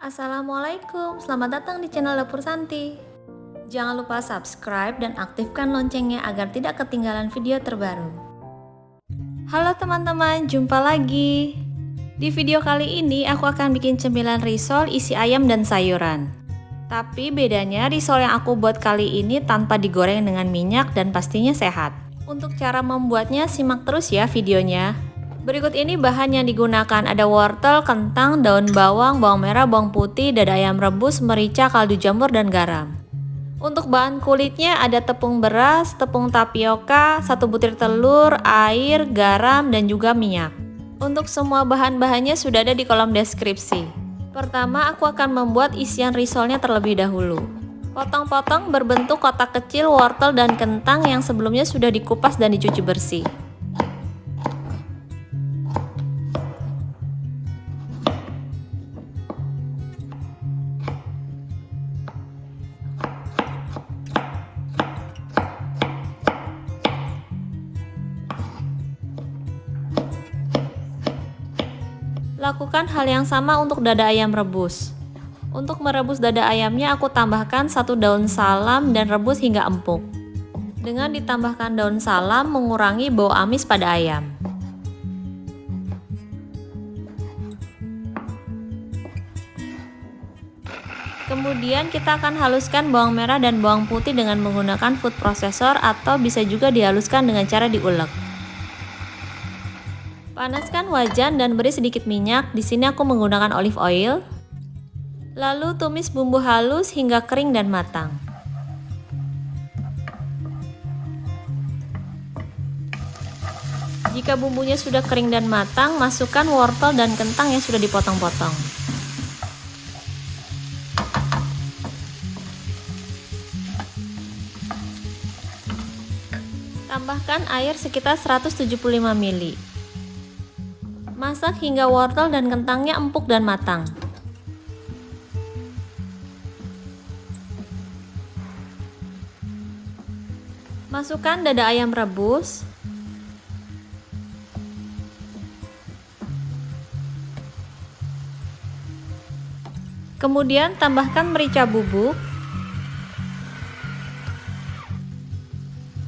Assalamualaikum, selamat datang di channel Dapur Santi. Jangan lupa subscribe dan aktifkan loncengnya agar tidak ketinggalan video terbaru. Halo teman-teman, jumpa lagi. Di video kali ini aku akan bikin cemilan risol isi ayam dan sayuran. Tapi bedanya risol yang aku buat kali ini tanpa digoreng dengan minyak dan pastinya sehat. Untuk cara membuatnya simak terus ya videonya. Berikut ini bahan yang digunakan, ada wortel, kentang, daun bawang, bawang merah, bawang putih, dada ayam rebus, merica, kaldu jamur, dan garam. Untuk bahan kulitnya ada tepung beras, tepung tapioka, 1 butir telur, air, garam, dan juga minyak. Untuk semua bahan-bahannya sudah ada di kolom deskripsi. Pertama aku akan membuat isian risolnya terlebih dahulu. Potong-potong berbentuk kotak kecil wortel dan kentang yang sebelumnya sudah dikupas dan dicuci bersih. Lakukan hal yang sama untuk dada ayam rebus. Untuk merebus dada ayamnya aku tambahkan 1 daun salam dan rebus hingga empuk. Dengan ditambahkan daun salam mengurangi bau amis pada ayam. Kemudian kita akan haluskan bawang merah dan bawang putih dengan menggunakan food processor atau bisa juga dihaluskan dengan cara diulek. Panaskan wajan dan beri sedikit minyak. Di sini aku menggunakan olive oil. Lalu tumis bumbu halus hingga kering dan matang. Jika bumbunya sudah kering dan matang, masukkan wortel dan kentang yang sudah dipotong-potong. Tambahkan air sekitar 175 ml. Masak hingga wortel dan kentangnya empuk dan matang. Masukkan dada ayam rebus. Kemudian tambahkan merica bubuk.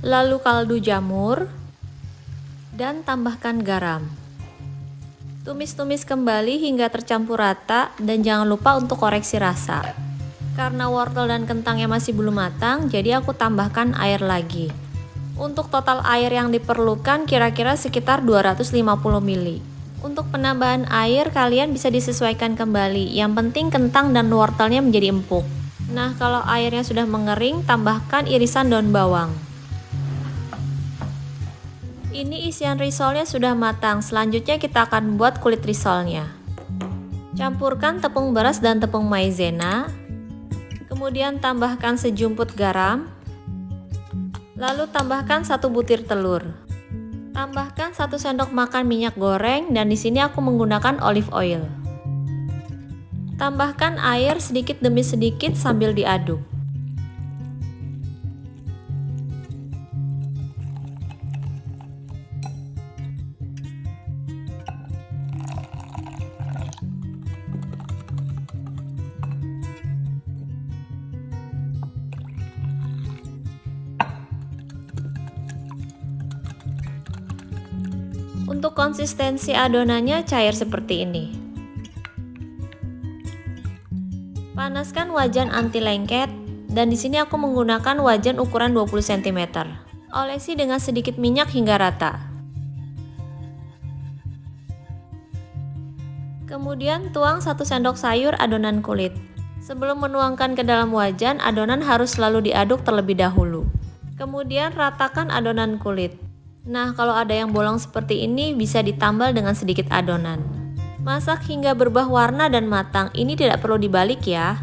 Lalu kaldu jamur. Dan tambahkan garam. Tumis-tumis kembali hingga tercampur rata dan jangan lupa untuk koreksi rasa. Karena wortel dan kentangnya masih belum matang, jadi aku tambahkan air lagi. Untuk total air yang diperlukan kira-kira sekitar 250 ml. Untuk penambahan air kalian bisa disesuaikan kembali, yang penting kentang dan wortelnya menjadi empuk. Nah, kalau airnya sudah mengering, tambahkan irisan daun bawang. Ini isian risolnya sudah matang, selanjutnya kita akan buat kulit risolnya. Campurkan tepung beras dan tepung maizena, kemudian tambahkan sejumput garam, lalu tambahkan 1 butir telur. Tambahkan 1 sendok makan minyak goreng dan di sini aku menggunakan olive oil. Tambahkan air sedikit demi sedikit sambil diaduk. Untuk konsistensi adonannya cair seperti ini. Panaskan wajan anti lengket dan di sini aku menggunakan wajan ukuran 20 cm. Olesi dengan sedikit minyak hingga rata. Kemudian tuang 1 sendok sayur adonan kulit. Sebelum menuangkan ke dalam wajan, adonan harus selalu diaduk terlebih dahulu. Kemudian ratakan adonan kulit. Nah, kalau ada yang bolong seperti ini bisa ditambal dengan sedikit adonan. Masak hingga berubah warna dan matang. Ini tidak perlu dibalik ya.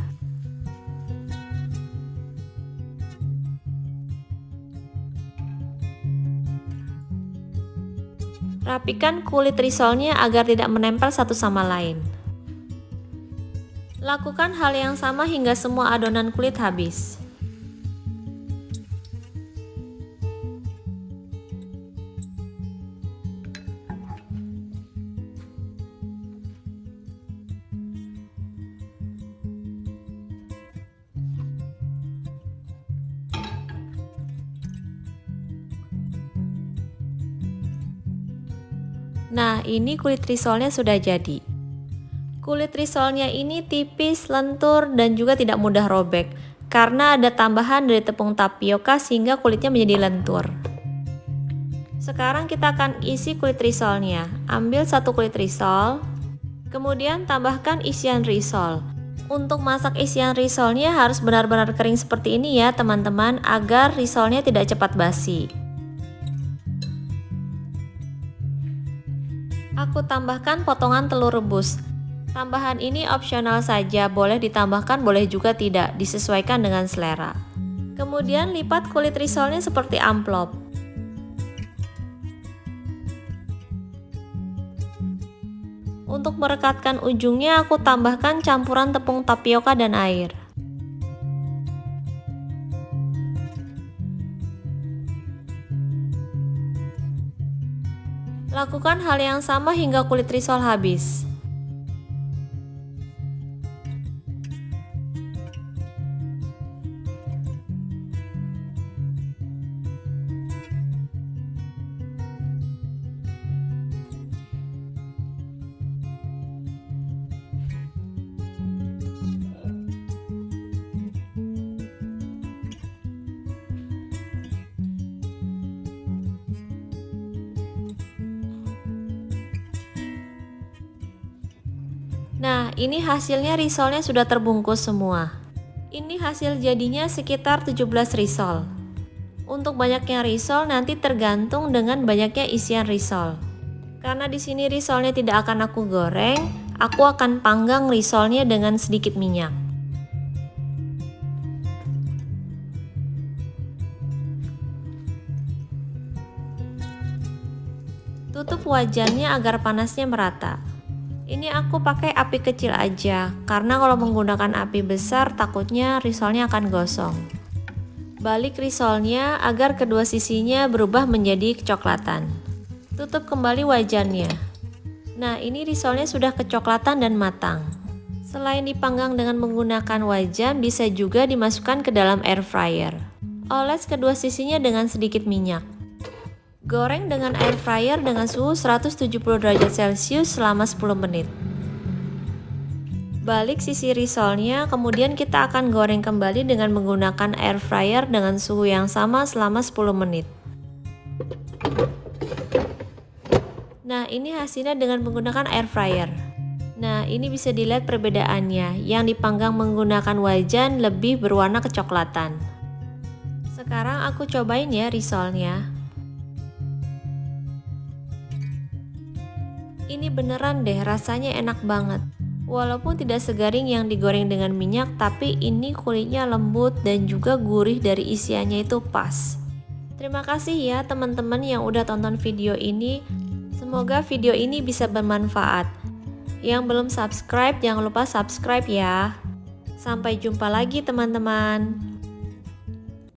Rapikan kulit risolnya agar tidak menempel satu sama lain. Lakukan hal yang sama hingga semua adonan kulit habis. Nah, ini kulit risolnya sudah jadi. Kulit risolnya ini tipis, lentur, dan juga tidak mudah robek karena ada tambahan dari tepung tapioka sehingga kulitnya menjadi lentur. Sekarang kita akan isi kulit risolnya. Ambil satu kulit risol, kemudian tambahkan isian risol. Untuk masak isian risolnya harus benar-benar kering seperti ini ya teman-teman, agar risolnya tidak cepat basi. Aku tambahkan potongan telur rebus. Tambahan ini opsional saja, boleh ditambahkan boleh juga tidak, disesuaikan dengan selera. Kemudian lipat kulit risolnya seperti amplop. Untuk merekatkan ujungnya aku tambahkan campuran tepung tapioka dan air. Lakukan hal yang sama hingga kulit risol habis. Nah, ini hasilnya risolnya sudah terbungkus semua. Ini hasil jadinya sekitar 17 risol. Untuk banyaknya risol nanti tergantung dengan banyaknya isian risol. Karena di sini risolnya tidak akan aku goreng, aku akan panggang risolnya dengan sedikit minyak. Tutup wajannya agar panasnya merata. Ini aku pakai api kecil aja, karena kalau menggunakan api besar takutnya risolnya akan gosong. Balik risolnya agar kedua sisinya berubah menjadi kecoklatan. Tutup kembali wajannya. Nah, ini risolnya sudah kecoklatan dan matang. Selain dipanggang dengan menggunakan wajan, bisa juga dimasukkan ke dalam air fryer. Oles kedua sisinya dengan sedikit minyak. Goreng dengan air fryer dengan suhu 170 derajat Celcius selama 10 menit. Balik sisi risolnya, kemudian kita akan goreng kembali dengan menggunakan air fryer dengan suhu yang sama selama 10 menit. Nah, ini hasilnya dengan menggunakan air fryer. Nah, ini bisa dilihat perbedaannya. Yang dipanggang menggunakan wajan lebih berwarna kecoklatan. Sekarang aku cobain ya risolnya. Ini beneran deh, rasanya enak banget. Walaupun tidak segaring yang digoreng dengan minyak, tapi ini kulitnya lembut dan juga gurih dari isiannya itu pas. Terima kasih ya teman-teman yang udah tonton video ini. Semoga video ini bisa bermanfaat. Yang belum subscribe, jangan lupa subscribe ya. Sampai jumpa lagi teman-teman.